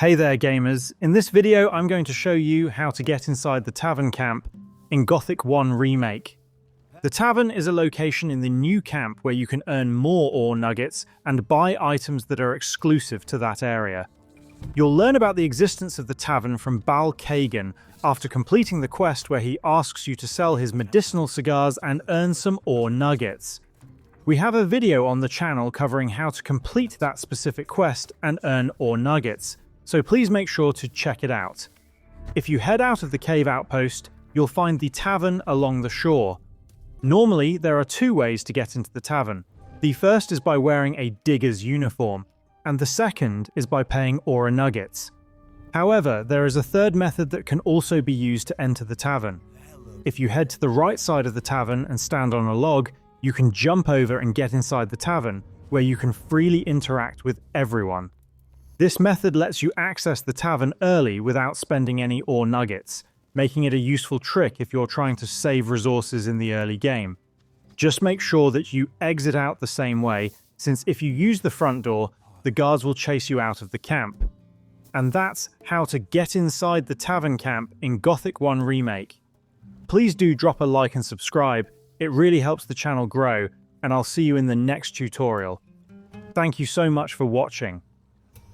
Hey there gamers, in this video I'm going to show you how to get inside the Tavern Camp in Gothic 1 Remake. The Tavern is a location in the new camp where you can earn more ore nuggets and buy items that are exclusive to that area. You'll learn about the existence of the Tavern from Bal Kagan after completing the quest where he asks you to sell his medicinal cigars and earn some ore nuggets. We have a video on the channel covering how to complete that specific quest and earn ore nuggets, so please make sure to check it out. If you head out of the cave outpost, you'll find the tavern along the shore. Normally, there are two ways to get into the tavern. The first is by wearing a digger's uniform, and the second is by paying ore nuggets. However, there is a third method that can also be used to enter the tavern. If you head to the right side of the tavern and stand on a log, you can jump over and get inside the tavern, where you can freely interact with everyone. This method lets you access the tavern early without spending any ore nuggets, making it a useful trick if you're trying to save resources in the early game. Just make sure that you exit out the same way, since if you use the front door, the guards will chase you out of the camp. And that's how to get inside the Tavern Camp in Gothic 1 Remake. Please do drop a like and subscribe, it really helps the channel grow, and I'll see you in the next tutorial. Thank you so much for watching.